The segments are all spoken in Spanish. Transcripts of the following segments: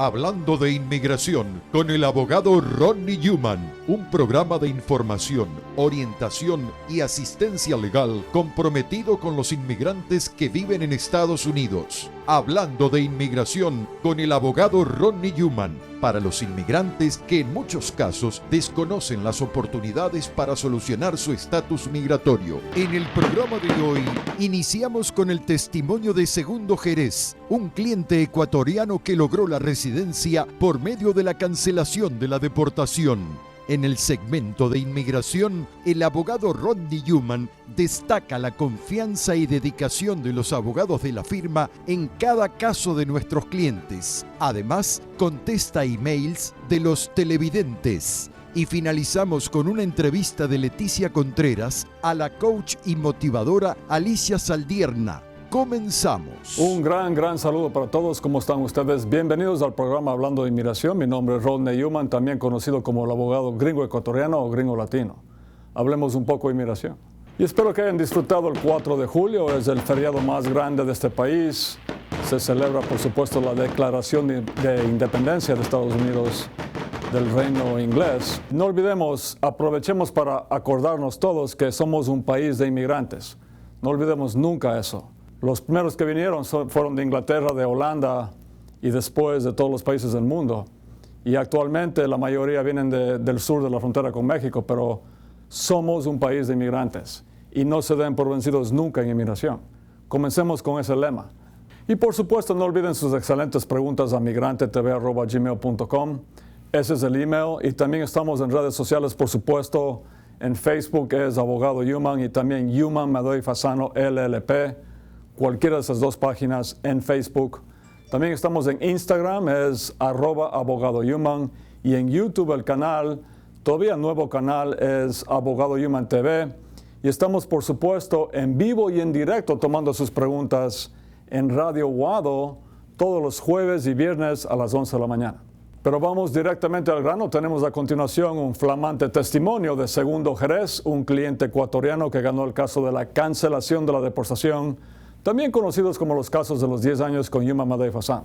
Hablando de inmigración con el abogado Rodney Newman, un programa de información, orientación y asistencia legal comprometido con los inmigrantes que viven en Estados Unidos. Hablando de inmigración con el abogado Rodney Newman, para los inmigrantes que en muchos casos desconocen las oportunidades para solucionar su estatus migratorio. En el programa de hoy iniciamos con el testimonio de Segundo Jerez, un cliente ecuatoriano que logró la residencia por medio de la cancelación de la deportación. En el segmento de inmigración, el abogado Rodney Newman destaca la confianza y dedicación de los abogados de la firma en cada caso de nuestros clientes. Además, contesta emails de los televidentes. Y finalizamos con una entrevista de Leticia Contreras a la coach y motivadora Alicia Saldierna. Comenzamos. Un gran saludo para todos. ¿Cómo están ustedes? Bienvenidos al programa Hablando de Inmigración. Mi nombre es Rodney Newman, también conocido como el abogado gringo ecuatoriano o gringo latino. Hablemos un poco de inmigración. Y espero que hayan disfrutado el 4 de julio. Es el feriado más grande de este país. Se celebra, por supuesto, la Declaración de Independencia de Estados Unidos del Reino Inglés. No olvidemos, aprovechemos para acordarnos todos que somos un país de inmigrantes. No olvidemos nunca eso. Los primeros que vinieron fueron de Inglaterra, de Holanda y después de todos los países del mundo. Y actualmente la mayoría vienen del sur de la frontera con México, pero somos un país de inmigrantes y no se den por vencidos nunca en inmigración. Comencemos con ese lema. Y por supuesto no olviden sus excelentes preguntas a migrantetv@gmail.com. Ese es el email y también estamos en redes sociales, por supuesto. En Facebook es Abogado Newman y también Newman Madoy Fasano LLP. Cualquiera de esas dos páginas en Facebook. También estamos en Instagram, es @Abogado Newman. Y en YouTube el canal, todavía nuevo canal, es Abogado Newman TV. Y estamos, por supuesto, en vivo y en directo tomando sus preguntas en Radio Wado todos los jueves y viernes a las 11 de la mañana. Pero vamos directamente al grano. Tenemos a continuación un flamante testimonio de Segundo Jerez, un cliente ecuatoriano que ganó el caso de la cancelación de la deportación, también conocidos como los casos de los 10 años con Newman Madoy Fasano.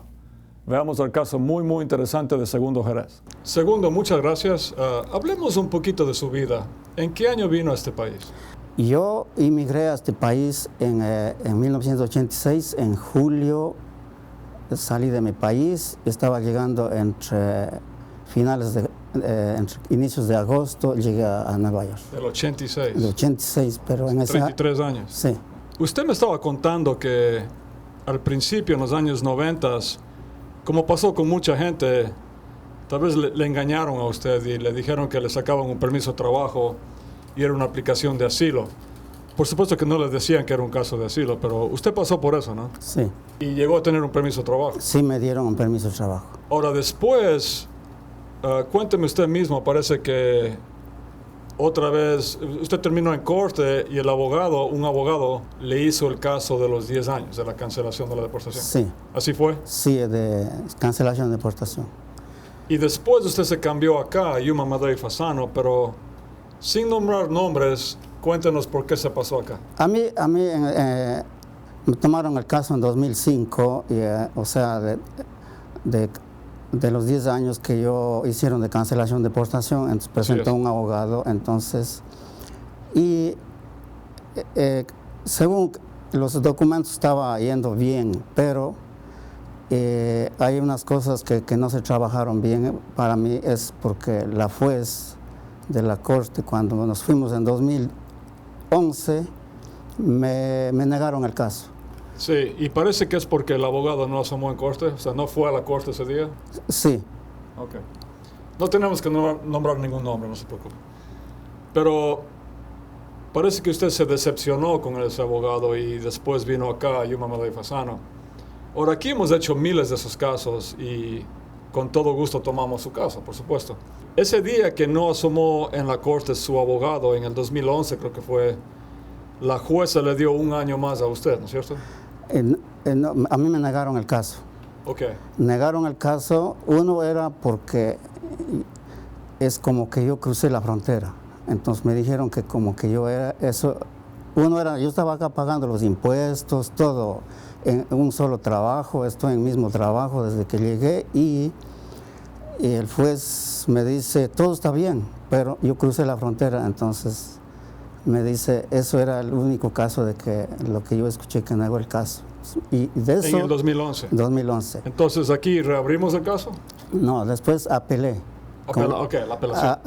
Veamos el caso muy interesante de Segundo Jerez. Segundo, muchas gracias. Hablemos un poquito de su vida. ¿En qué año vino a este país? Yo emigré a este país en 1986, en julio. Salí de mi país, estaba llegando entre inicios de agosto, llegué a Nueva York. Del 86. Del 86, pero en 33 años. Sí. Usted me estaba contando que al principio, en los años 90, como pasó con mucha gente, tal vez le engañaron a usted y le dijeron que le sacaban un permiso de trabajo y era una aplicación de asilo. Por supuesto que no les decían que era un caso de asilo, pero usted pasó por eso, ¿no? Sí. Y llegó a tener un permiso de trabajo. Sí, me dieron un permiso de trabajo. Ahora, después, cuénteme usted mismo, parece que otra vez, usted terminó en corte y un abogado, le hizo el caso de los 10 años, de la cancelación de la deportación. Sí. ¿Así fue? Sí, de cancelación de deportación. Y después usted se cambió acá, a Newman Madoy Fasano, pero sin nombrar nombres, cuéntenos por qué se pasó acá. A mí me tomaron el caso en 2005, y, o sea, de los 10 años que yo hicieron de cancelación de deportación, entonces presentó un abogado, entonces, y según los documentos estaba yendo bien, pero hay unas cosas que no se trabajaron bien. Para mí es porque la juez de la corte, cuando nos fuimos en 2011, me negaron el caso. Sí, y parece que es porque el abogado no asomó en corte, o sea, no fue a la corte ese día. Sí. Ok. No tenemos que nombrar ningún nombre, no se preocupe. Pero parece que usted se decepcionó con ese abogado y después vino acá a Newman Madoy Fasano. Ahora, aquí hemos hecho miles de esos casos y con todo gusto tomamos su caso, por supuesto. Ese día que no asomó en la corte su abogado, en el 2011 creo que fue, la jueza le dio un año más a usted, ¿no es cierto? No, a mí me negaron el caso. Ok. Negaron el caso. Uno era porque es como que yo crucé la frontera. Entonces me dijeron que como que yo era eso, yo estaba acá pagando los impuestos, todo en un solo trabajo, estoy en el mismo trabajo desde que llegué y el juez me dice, todo está bien, pero yo crucé la frontera, entonces me dice, eso era el único caso de que lo que yo escuché que negó el caso. Y de eso, en el 2011. 2011. Entonces aquí reabrimos el caso. No, después apelé. Ok, la apelación.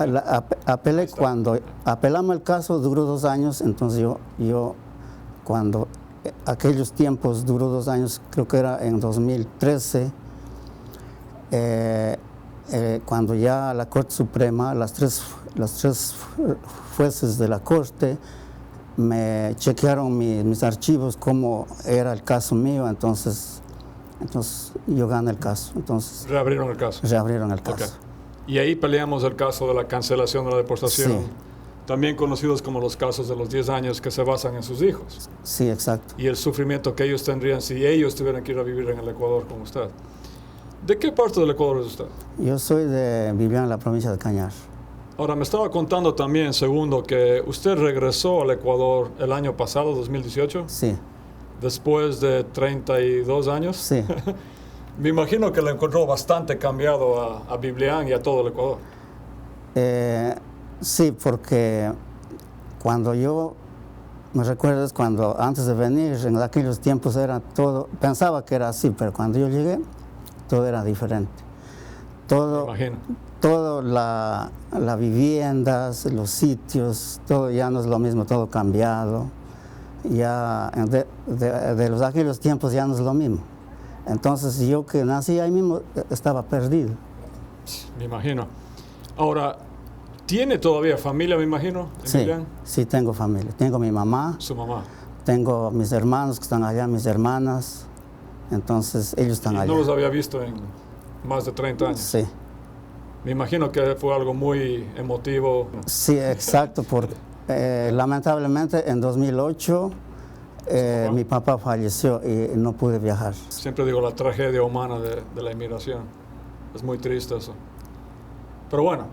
Apelé cuando apelamos el caso, duró 2 años, entonces yo cuando aquellos tiempos duró 2 años, creo que era en 2013, cuando ya la Corte Suprema, las tres jueces de la Corte me chequearon mis archivos, cómo era el caso mío, entonces yo gané el caso. Entonces, reabrieron el caso. Reabrieron el caso. Okay. Y ahí peleamos el caso de la cancelación de la deportación, Sí. también conocidos como los casos de los 10 años que se basan en sus hijos. Sí, exacto. Y el sufrimiento que ellos tendrían si ellos tuvieran que ir a vivir en el Ecuador con usted. ¿De qué parte del Ecuador es usted? Yo vivía en la provincia de Cañar. Ahora, me estaba contando también, segundo, que usted regresó al Ecuador el año pasado, 2018, Sí, después de 32 años. sí. Me imagino que lo encontró bastante cambiado a Biblián y a todo el Ecuador. Sí, porque cuando me recuerdas cuando antes de venir, en aquellos tiempos era todo, pensaba que era así, pero cuando yo llegué, todo era diferente. Me Todo, imagino. todo la viviendas, los sitios, todo ya no es lo mismo, todo cambiado. Ya de aquellos tiempos ya no es lo mismo. Entonces yo que nací ahí mismo estaba perdido. Me imagino. Ahora, ¿tiene todavía familia, me imagino, en Sí, Biblián? sí tengo familia. Tengo mi mamá, Su mamá. tengo mis hermanos que están allá, mis hermanas. Entonces ellos están Y allá. no los había visto en más de 30 años. Sí, Me imagino que fue algo muy emotivo. sí, exacto. Lamentablemente en 2008 mi papá falleció y no pude viajar. Siempre digo la tragedia humana de la inmigración. Es muy triste eso. Pero bueno,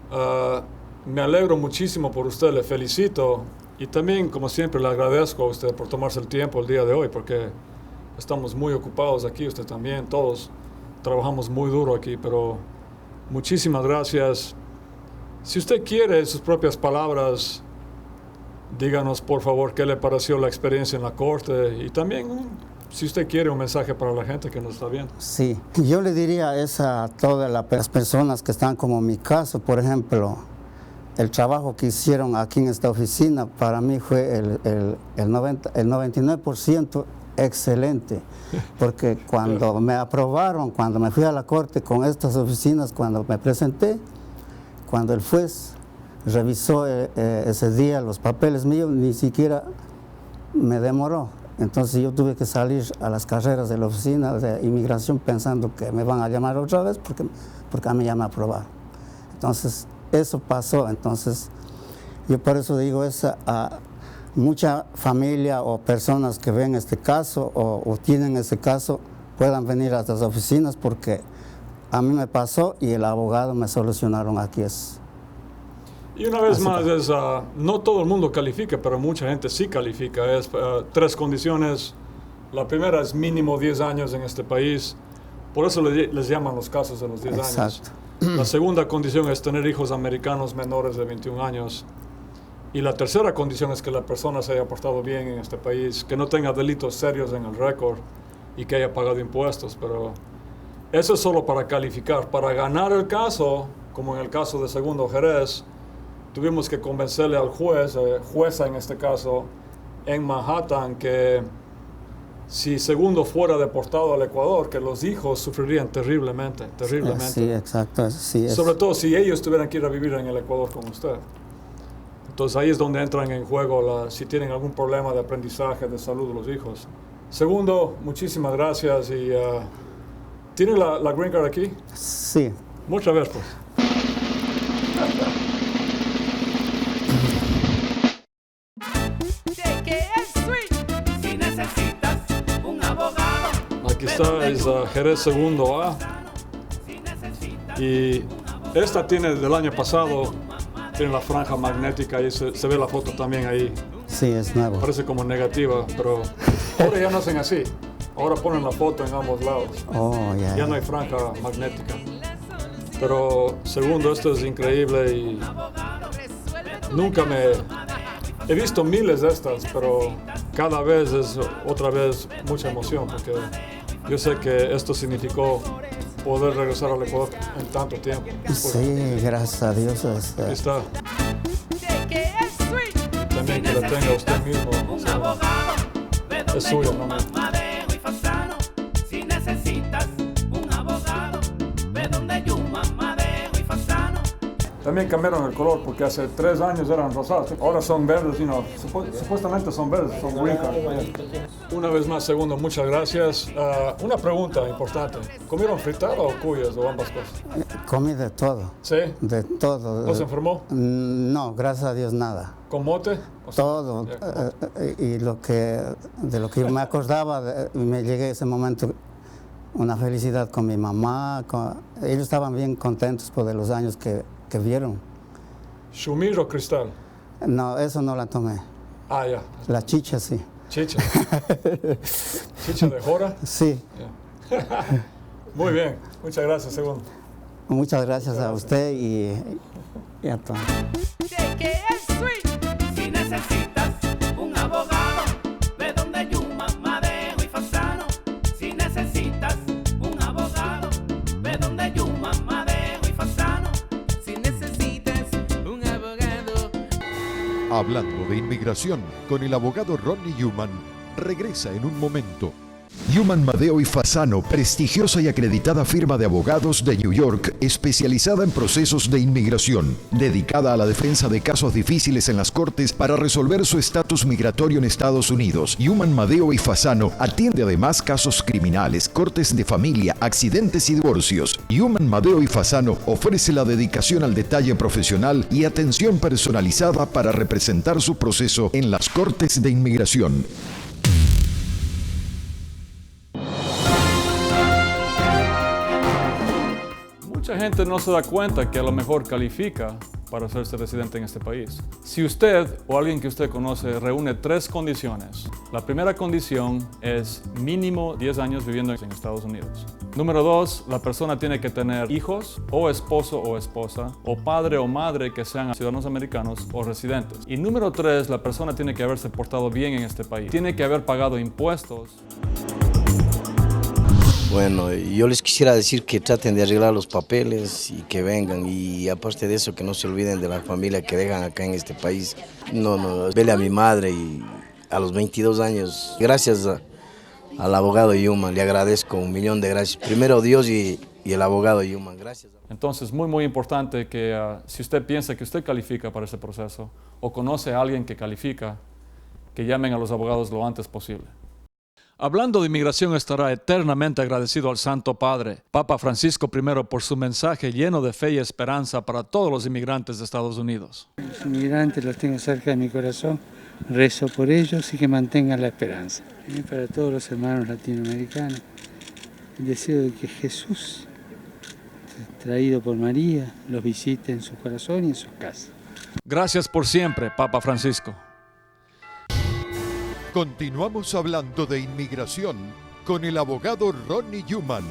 me alegro muchísimo por usted, le felicito y también, como siempre, le agradezco a usted por tomarse el tiempo el día de hoy, porque estamos muy ocupados aquí, usted también, todos trabajamos muy duro aquí, pero muchísimas gracias. Si usted quiere, en sus propias palabras, díganos por favor qué le pareció la experiencia en la corte y también, si usted quiere, un mensaje para la gente que nos está viendo. Sí, yo le diría a todas las personas que están como en mi caso, por ejemplo, el trabajo que hicieron aquí en esta oficina para mí fue el 99% excelente, porque cuando me aprobaron, cuando me fui a la corte con estas oficinas, cuando me presenté, cuando el juez revisó ese día los papeles míos, ni siquiera me demoró. Entonces yo tuve que salir a las carreras de la oficina de inmigración pensando que me van a llamar otra vez porque a mí ya me aprobaron. Entonces eso pasó. Entonces yo por eso digo a mucha familia o personas que ven este caso o tienen ese caso puedan venir a estas oficinas porque a mí me pasó y el abogado me solucionaron aquí. Y una vez más, no todo el mundo califica, pero mucha gente sí califica. Es 3 condiciones. La primera es mínimo 10 años en este país. Por eso les llaman los casos de los 10 años. Exacto. La segunda condición es tener hijos americanos menores de 21 años. Y la tercera condición es que la persona se haya portado bien en este país, que no tenga delitos serios en el récord y que haya pagado impuestos. Pero eso es solo para calificar. Para ganar el caso, como en el caso de Segundo Jerez, tuvimos que convencerle al jueza en este caso, en Manhattan, que si Segundo fuera deportado al Ecuador, que los hijos sufrirían terriblemente. Sí, exacto. Sí, Sobre todo si ellos tuvieran que ir a vivir en el Ecuador con usted. Entonces ahí es donde entran en juego si tienen algún problema de aprendizaje, de salud de los hijos. Segundo, muchísimas gracias y ¿tiene la green card aquí? Sí. Muchas gracias. Aquí está, es Jerez Segundo A. Y esta tiene del año pasado, tiene la franja magnética y se ve la foto también ahí. Sí, es nuevo. Parece como negativa, pero ahora ya no hacen así. Ahora ponen la foto en ambos lados. Oh, ya. Ya no hay franja magnética. Pero segundo, esto es increíble y nunca he visto miles de estas, pero cada vez es otra vez mucha emoción porque yo sé que esto significó poder regresar al Ecuador en tanto tiempo. Sí, gracias a Dios. Aquí está. También que la tenga usted mismo. O sea, es suya, ¿no? También cambiaron el color porque hace 3 años eran rosados. Ahora son verdes, supuestamente son verdes, son green card. Una vez más, segundo, muchas gracias. Una pregunta importante. ¿Comieron fritada o cuyas o ambas cosas? Comí de todo. ¿Sí? De todo. ¿No se enfermó? No, gracias a Dios nada. ¿Con mote? O sea, Todo. Y de lo que yo me acordaba, me llegué a ese momento, una felicidad con mi mamá. Ellos estaban bien contentos por los años que vieron. ¿Shumir o cristal? No, eso no la tomé. Ah, ya. La chicha sí. Chicha. ¿Chicha de jora? Sí. Yeah. Muy bien. Muchas gracias, segundo. Muchas gracias a usted y a todos. Si necesitas un abogado, ve donde Yuman, Madeo y Fasano. Si necesitas un abogado, ve donde Yuman, Madeo y Fasano. Si necesitas un abogado. Hablando de inmigración con el abogado Ronnie Newman, regresa en un momento. Newman, Madeo y Fasano, prestigiosa y acreditada firma de abogados de New York, especializada en procesos de inmigración, dedicada a la defensa de casos difíciles en las cortes para resolver su estatus migratorio en Estados Unidos. Newman, Madeo y Fasano atiende además casos criminales, cortes de familia, accidentes y divorcios. Newman, Madeo y Fasano ofrece la dedicación al detalle profesional y atención personalizada para representar su proceso en las cortes de inmigración. Mucha gente no se da cuenta que a lo mejor califica para hacerse residente en este país. Si usted o alguien que usted conoce reúne 3 condiciones, la primera condición es mínimo 10 años viviendo en Estados Unidos. Número 2, la persona tiene que tener hijos, o esposo o esposa, o padre o madre que sean ciudadanos americanos o residentes. Y número 3, la persona tiene que haberse portado bien en este país. Tiene que haber pagado impuestos. Bueno, yo les quisiera decir que traten de arreglar los papeles y que vengan, y aparte de eso que no se olviden de la familia que dejan acá en este país. Vele a mi madre y a los 22 años, gracias al abogado Newman, le agradezco 1.000.000 de gracias. Primero Dios y el abogado Newman, gracias. Entonces, muy importante que si usted piensa que usted califica para ese proceso o conoce a alguien que califica, que llamen a los abogados lo antes posible. Hablando de inmigración, estará eternamente agradecido al Santo Padre, Papa Francisco I, por su mensaje lleno de fe y esperanza para todos los inmigrantes de Estados Unidos. Los inmigrantes los tengo cerca de mi corazón, rezo por ellos y que mantengan la esperanza. Y para todos los hermanos latinoamericanos, el deseo de que Jesús, traído por María, los visite en su corazón y en sus casas. Gracias por siempre, Papa Francisco. Continuamos hablando de inmigración con el abogado Ronnie Newman.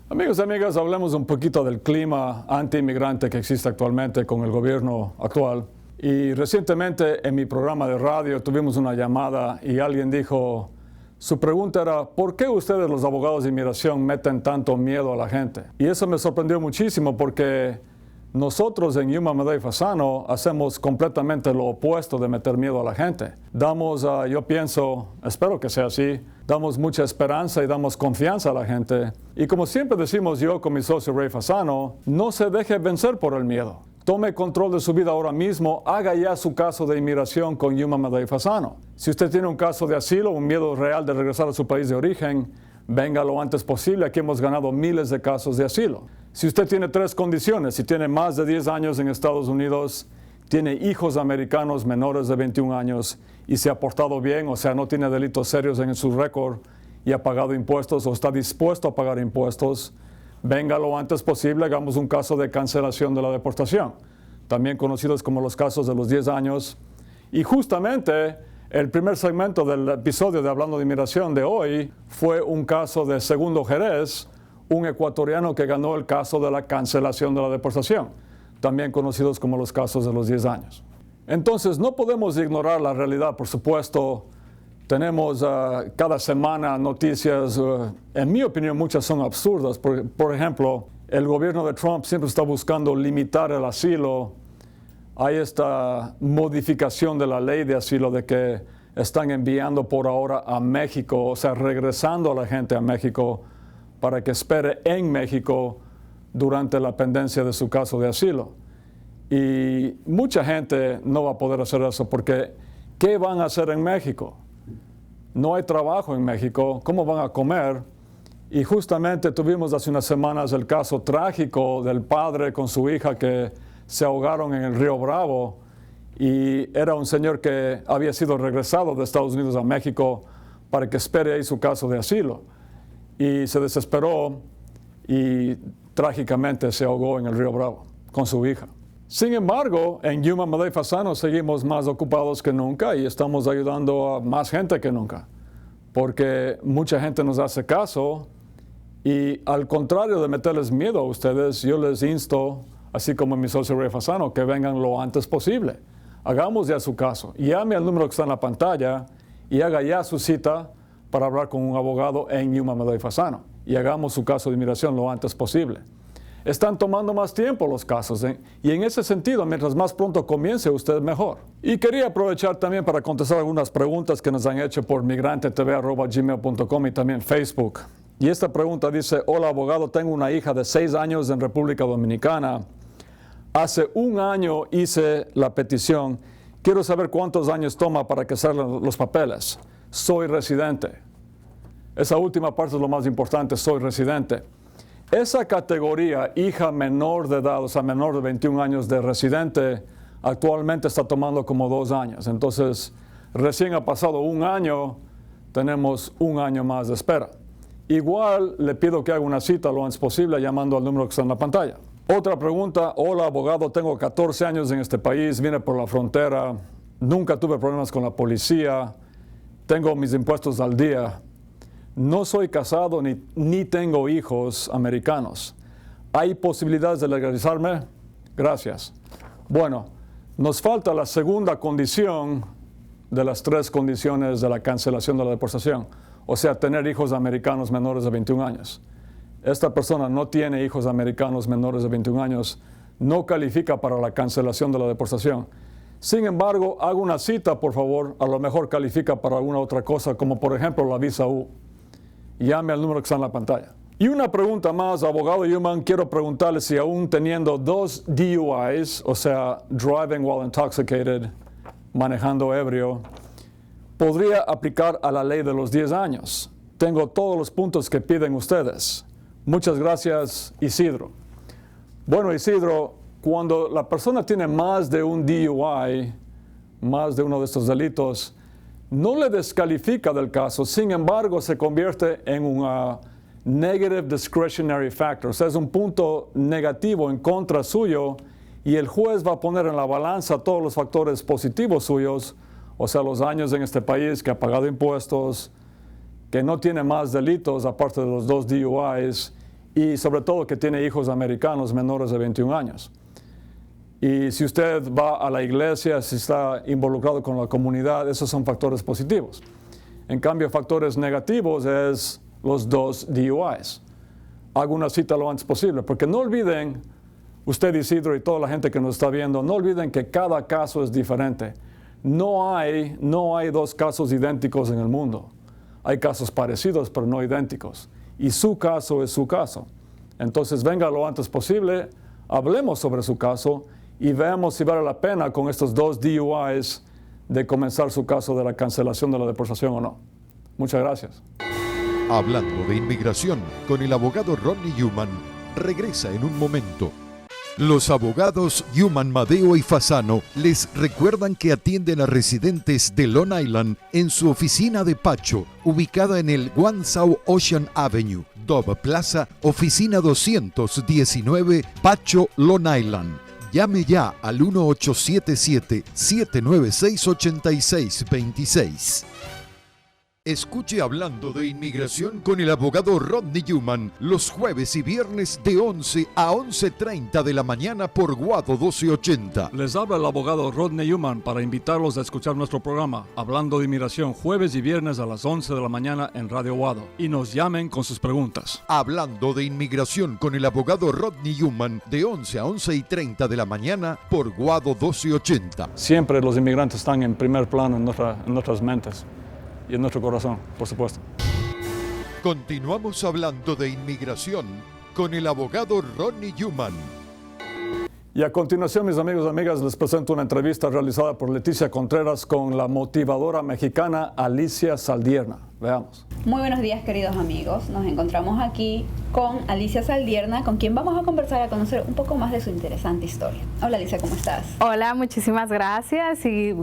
Amigos y amigas, hablemos un poquito del clima anti-inmigrante que existe actualmente con el gobierno actual. Y recientemente en mi programa de radio tuvimos una llamada y alguien dijo, su pregunta era, ¿por qué ustedes los abogados de inmigración meten tanto miedo a la gente? Y eso me sorprendió muchísimo porque nosotros en Newman, Madeo y Fasano hacemos completamente lo opuesto de meter miedo a la gente. Damos, yo pienso, espero que sea así, damos mucha esperanza y damos confianza a la gente. Y como siempre decimos yo con mi socio Ray Fasano, no se deje vencer por el miedo. Tome control de su vida ahora mismo, haga ya su caso de inmigración con Newman, Madeo y Fasano. Si usted tiene un caso de asilo, un miedo real de regresar a su país de origen, venga lo antes posible. Aquí hemos ganado miles de casos de asilo. Si usted tiene 3 condiciones, si tiene más de 10 años en Estados Unidos, tiene hijos americanos menores de 21 años y se ha portado bien, o sea, no tiene delitos serios en su récord y ha pagado impuestos o está dispuesto a pagar impuestos, venga lo antes posible, hagamos un caso de cancelación de la deportación, también conocidos como los casos de los 10 años, Y justamente el primer segmento del episodio de Hablando de Inmigración de hoy fue un caso de Segundo Jerez, un ecuatoriano que ganó el caso de la cancelación de la deportación, también conocidos como los casos de los 10 años. Entonces, no podemos ignorar la realidad, por supuesto. Tenemos cada semana noticias, en mi opinión, muchas son absurdas. Por ejemplo, el gobierno de Trump siempre está buscando limitar el asilo. Hay esta modificación de la ley de asilo de que están enviando por ahora a México, o sea, regresando a la gente a México para que espere en México durante la pendencia de su caso de asilo. Y mucha gente no va a poder hacer eso porque ¿qué van a hacer en México? No hay trabajo en México, ¿cómo van a comer? Y justamente tuvimos hace unas semanas el caso trágico del padre con su hija que se ahogaron en el río Bravo, y era un señor que había sido regresado de Estados Unidos a México para que espere ahí su caso de asilo. Y se desesperó y trágicamente se ahogó en el río Bravo con su hija. Sin embargo, en Yuma, Madero y Fasano seguimos más ocupados que nunca y estamos ayudando a más gente que nunca, porque mucha gente nos hace caso y al contrario de meterles miedo a ustedes, yo les insto, así como mi socio Ray Fasano, que vengan lo antes posible. Hagamos ya su caso. Llame al número que está en la pantalla y haga ya su cita para hablar con un abogado en Yuma, Madero y Fasano. Y hagamos su caso de inmigración lo antes posible. Están tomando más tiempo los casos, y en ese sentido, mientras más pronto comience usted, mejor. Y quería aprovechar también para contestar algunas preguntas que nos han hecho por migrantetv@gmail.com y también Facebook. Y esta pregunta dice: hola abogado, tengo una hija de 6 años en República Dominicana. Hace 1 año hice la petición. Quiero saber cuántos años toma para que salgan los papeles. Soy residente. Esa última parte es lo más importante, soy residente. Esa categoría, hija menor de edad, o sea, menor de 21 años de residente, actualmente está tomando como 2 años. Entonces, recién ha pasado 1 año, tenemos 1 año más de espera. Igual le pido que haga una cita lo antes posible llamando al número que está en la pantalla. Otra pregunta: hola abogado, tengo 14 años en este país, vine por la frontera, nunca tuve problemas con la policía, tengo mis impuestos al día. No soy casado ni tengo hijos americanos. ¿Hay posibilidades de legalizarme? Gracias. Bueno, nos falta la segunda condición de las 3 condiciones de la cancelación de la deportación. O sea, tener hijos americanos menores de 21 años. Esta persona no tiene hijos americanos menores de 21 años, no califica para la cancelación de la deportación. Sin embargo, haga una cita, por favor, a lo mejor califica para alguna otra cosa, como por ejemplo la visa U. Llame al número que está en la pantalla. Y una pregunta más, abogado Yuman, quiero preguntarle si aún teniendo 2 DUIs, o sea, driving while intoxicated, manejando ebrio, podría aplicar a la ley de los 10 años. Tengo todos los puntos que piden ustedes. Muchas gracias, Isidro. Bueno, Isidro, cuando la persona tiene más de un DUI, más de uno de estos delitos, no le descalifica del caso, sin embargo, se convierte en un negative discretionary factor, o sea, es un punto negativo en contra suyo y el juez va a poner en la balanza todos los factores positivos suyos, o sea, los años en este país, que ha pagado impuestos, que no tiene más delitos aparte de los 2 DUIs y sobre todo que tiene hijos americanos menores de 21 años. Y si usted va a la iglesia, si está involucrado con la comunidad, esos son factores positivos. En cambio, factores negativos es los 2 DUIs. Haga una cita lo antes posible, porque no olviden, usted Isidro y toda la gente que nos está viendo, no olviden que cada caso es diferente. No hay 2 casos idénticos en el mundo. Hay casos parecidos, pero no idénticos. Y su caso es su caso. Entonces, venga lo antes posible, hablemos sobre su caso y veamos si vale la pena con estos 2 DUIs de comenzar su caso de la cancelación de la deportación o no. Muchas gracias. Hablando de inmigración con el abogado Ronnie Yuman, regresa en un momento. Los abogados Yuman, Madeo y Fasano les recuerdan que atienden a residentes de Long Island en su oficina de Pacho, ubicada en el One South Ocean Avenue, Dove Plaza, oficina 219, Pacho, Long Island. Llame ya al 1877-796-8626. Escuche Hablando de Inmigración con el abogado Rodney Newman los jueves y viernes de 11 a 11:30 de la mañana por Guado 1280. Les habla el abogado Rodney Newman para invitarlos a escuchar nuestro programa Hablando de Inmigración jueves y viernes a las 11 de la mañana en Radio Guado. Y nos llamen con sus preguntas. Hablando de Inmigración con el abogado Rodney Newman de 11 a 11:30 de la mañana por Guado 1280. Siempre los inmigrantes están en primer plano en nuestras mentes. Y en nuestro corazón, por supuesto. Continuamos hablando de inmigración con el abogado Ronnie Newman. Y a continuación, mis amigos y amigas, les presento una entrevista realizada por Leticia Contreras con la motivadora mexicana Alicia Saldierna. Veamos. Muy buenos días, queridos amigos. Nos encontramos aquí con Alicia Saldierna, con quien vamos a conversar, a conocer un poco más de su interesante historia. Hola, Alicia, ¿cómo estás? Hola, muchísimas gracias y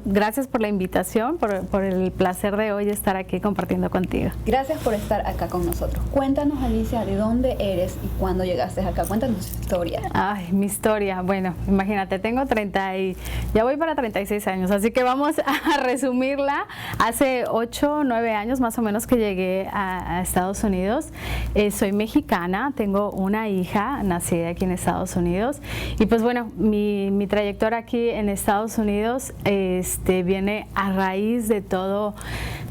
gracias por la invitación, por el placer de hoy estar aquí compartiendo contigo. Gracias por estar acá con nosotros. Cuéntanos, Alicia, de dónde eres y cuándo llegaste acá. Cuéntanos tu historia. Ay, mi historia. Bueno, imagínate, tengo ya voy para 36 años, así que vamos a resumirla. Hace 8 o 9 años más o menos que llegué a Estados Unidos. Soy mexicana, tengo una hija nacida aquí en Estados Unidos y pues bueno, mi trayectoria aquí en Estados Unidos viene a raíz de todo,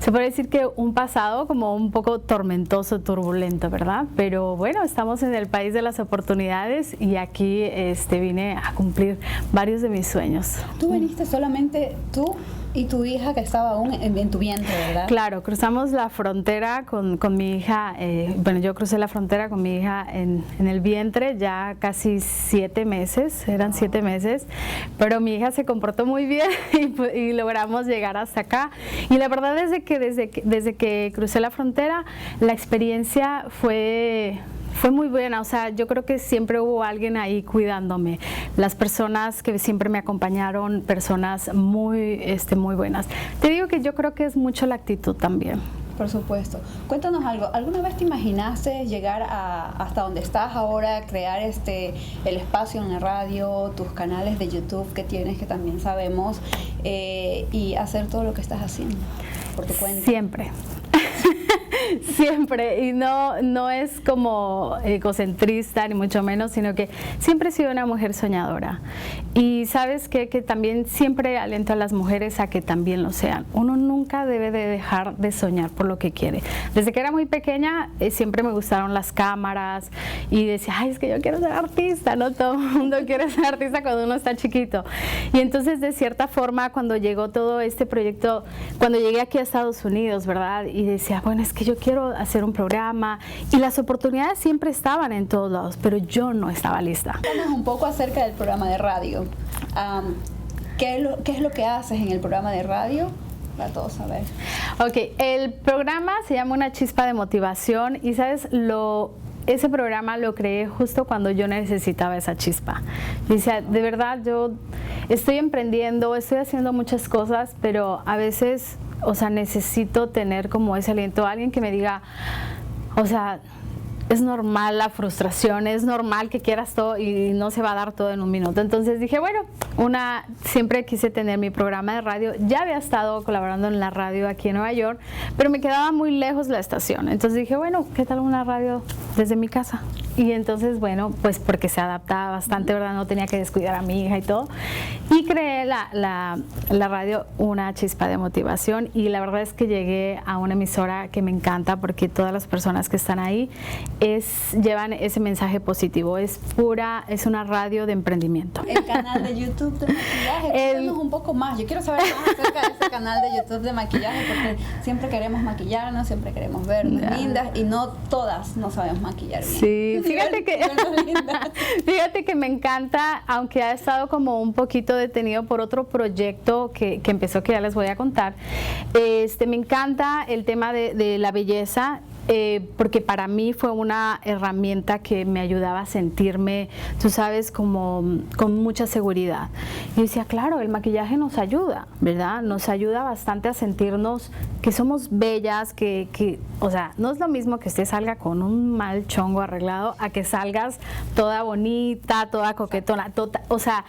se puede decir que un pasado como un poco tormentoso, turbulento, ¿verdad? Pero bueno, estamos en el país de las oportunidades y aquí vine a cumplir varios de mis sueños. ¿Tú viniste solamente tú y tu hija que estaba aún en tu vientre, verdad? Claro, cruzamos la frontera con mi hija, yo crucé la frontera con mi hija en el vientre ya casi 7 meses, eran 7 meses, pero mi hija se comportó muy bien y logramos llegar hasta acá. Y la verdad es que desde que crucé la frontera, la experiencia fue muy buena, o sea, yo creo que siempre hubo alguien ahí cuidándome. Las personas que siempre me acompañaron, personas muy buenas. Te digo que yo creo que es mucho la actitud también. Por supuesto. Cuéntanos algo. ¿Alguna vez te imaginaste llegar hasta donde estás ahora, crear el espacio en la radio, tus canales de YouTube que tienes, que también sabemos, y hacer todo lo que estás haciendo por tu cuenta? Siempre. Siempre, y no es como egocentrista ni mucho menos, sino que siempre he sido una mujer soñadora y sabes que también siempre aliento a las mujeres a que también lo sean. Uno nunca debe de dejar de soñar por lo que quiere. Desde que era muy pequeña siempre me gustaron las cámaras y decía, ay, es que yo quiero ser artista, no todo el mundo quiere ser artista cuando uno está chiquito. Y entonces de cierta forma cuando llegó todo este proyecto, cuando llegué aquí a Estados Unidos, ¿verdad? Y decía, bueno, es que yo quiero hacer un programa y las oportunidades siempre estaban en todos lados, pero yo no estaba lista. Cuéntanos un poco acerca del programa de radio. ¿Qué es lo que haces en el programa de radio? Para todos saber. Ok, el programa se llama Una Chispa de Motivación y sabes, ese programa lo creé justo cuando yo necesitaba esa chispa. Dice, de verdad, yo estoy emprendiendo, estoy haciendo muchas cosas, pero a veces, o sea, necesito tener como ese aliento, alguien que me diga, o sea, es normal la frustración, es normal que quieras todo y no se va a dar todo en un minuto. Entonces dije, bueno, siempre quise tener mi programa de radio. Ya había estado colaborando en la radio aquí en Nueva York, pero me quedaba muy lejos la estación. Entonces dije, bueno, ¿qué tal una radio desde mi casa? Y entonces, bueno, pues porque se adaptaba bastante, ¿verdad? No tenía que descuidar a mi hija y todo. Y creé la radio Una Chispa de Motivación y la verdad es que llegué a una emisora que me encanta porque todas las personas que están ahí llevan ese mensaje positivo. Es una radio de emprendimiento. El canal de YouTube de maquillaje, cuéntanos un poco más. Yo quiero saber más acerca de ese canal de YouTube de maquillaje porque siempre queremos maquillarnos, siempre queremos vernos lindas y no todas nos sabemos maquillar bien. Sí. Fíjate que me encanta, aunque ha estado como un poquito detenido por otro proyecto que empezó, que ya les voy a contar. Me encanta el tema de la belleza. porque para mí fue una herramienta que me ayudaba a sentirme, tú sabes, como con mucha seguridad. Y decía, claro, el maquillaje nos ayuda, ¿verdad? Nos ayuda bastante a sentirnos que somos bellas, o sea, no es lo mismo que usted salga con un mal chongo arreglado a que salgas toda bonita, toda coquetona, o sea,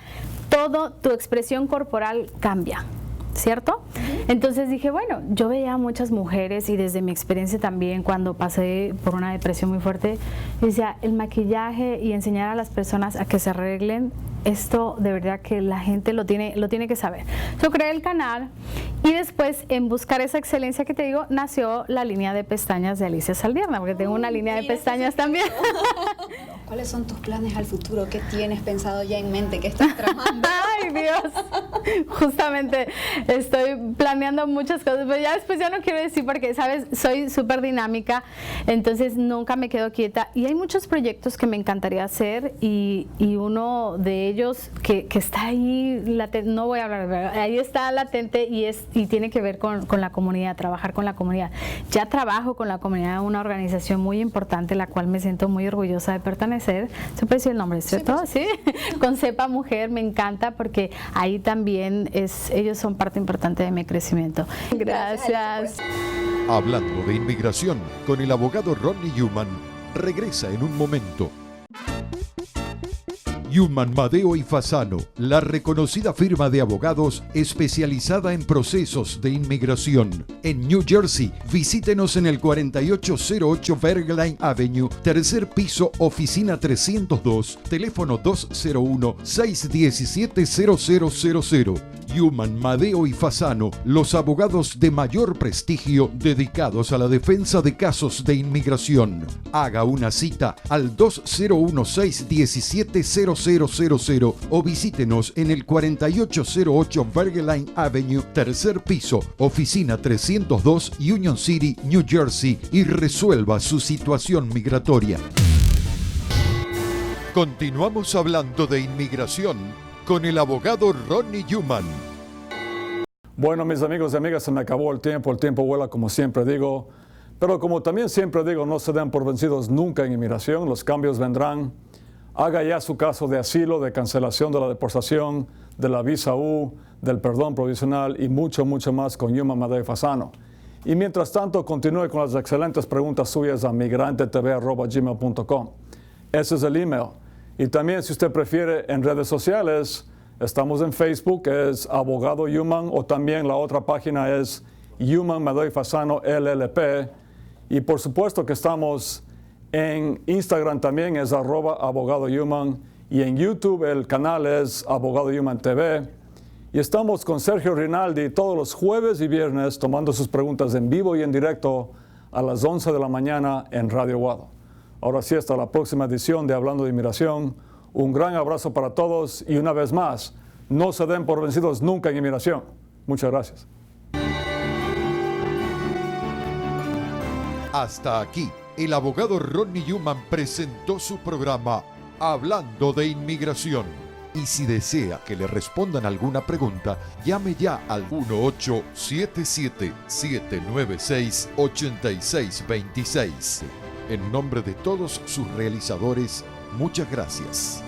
todo tu expresión corporal cambia, ¿cierto? Entonces dije, bueno, yo veía a muchas mujeres y desde mi experiencia también cuando pasé por una depresión muy fuerte, decía, el maquillaje y enseñar a las personas a que se arreglen, esto de verdad que la gente lo tiene que saber. Yo creé el canal y después en buscar esa excelencia que te digo, nació la línea de pestañas de Alicia Saldierna, porque tengo una línea de pestañas también. ¿Cuáles son tus planes al futuro? ¿Qué tienes pensado ya en mente? ¿Qué estás tramando? Ay, Dios. Justamente estoy planeando muchas cosas, pero ya después ya no quiero decir porque, ¿sabes? Soy súper dinámica, entonces nunca me quedo quieta. Y hay muchos proyectos que me encantaría hacer y uno de ellos que está ahí, no voy a hablar, ahí está latente y tiene que ver con la comunidad, trabajar con la comunidad. Ya trabajo con la comunidad, una organización muy importante, la cual me siento muy orgullosa de pertenecer. ¿Se puede decir el nombre, cierto? Sí. Con Cepa Mujer, me encanta porque ahí también ellos son parte importante de mi crecimiento. Gracias. Hablando de inmigración con el abogado Ronnie Newman, regresa en un momento. Newman, Madeo y Fasano, la reconocida firma de abogados especializada en procesos de inmigración. En New Jersey, visítenos en el 4808 Bergline Avenue, tercer piso, oficina 302, teléfono 201-617-0000. Newman, Madeo y Fasano, los abogados de mayor prestigio dedicados a la defensa de casos de inmigración. Haga una cita al 201-617-0000 o visítenos en el 4808 Bergline Avenue, tercer piso, oficina 302, Union City, New Jersey, y resuelva su situación migratoria. Continuamos hablando de inmigración con el abogado Ronnie Newman. Bueno, mis amigos y amigas, se me acabó el tiempo vuela como siempre digo, pero como también siempre digo, no se den por vencidos nunca en inmigración, los cambios vendrán. Haga ya su caso de asilo, de cancelación de la deportación, de la visa U, del perdón provisional y mucho, mucho más con Newman, Madeo y Fasano. Y mientras tanto, continúe con las excelentes preguntas suyas a migrantetv@gmail.com. Ese es el email. Y también, si usted prefiere, en redes sociales, estamos en Facebook, es Abogado Newman, o también la otra página es Newman, Madeo y Fasano, LLP. Y por supuesto que estamos en Instagram también, es @Abogado Newman. Y en YouTube el canal es Abogado Newman TV. Y estamos con Sergio Rinaldi todos los jueves y viernes tomando sus preguntas en vivo y en directo a las 11 de la mañana en Radio Guado. Ahora sí, hasta la próxima edición de Hablando de Inmigración. Un gran abrazo para todos y una vez más, no se den por vencidos nunca en inmigración. Muchas gracias. Hasta aquí, el abogado Ronnie Newman presentó su programa Hablando de Inmigración. Y si desea que le respondan alguna pregunta, llame ya al 1877-796-8626. En nombre de todos sus realizadores, muchas gracias.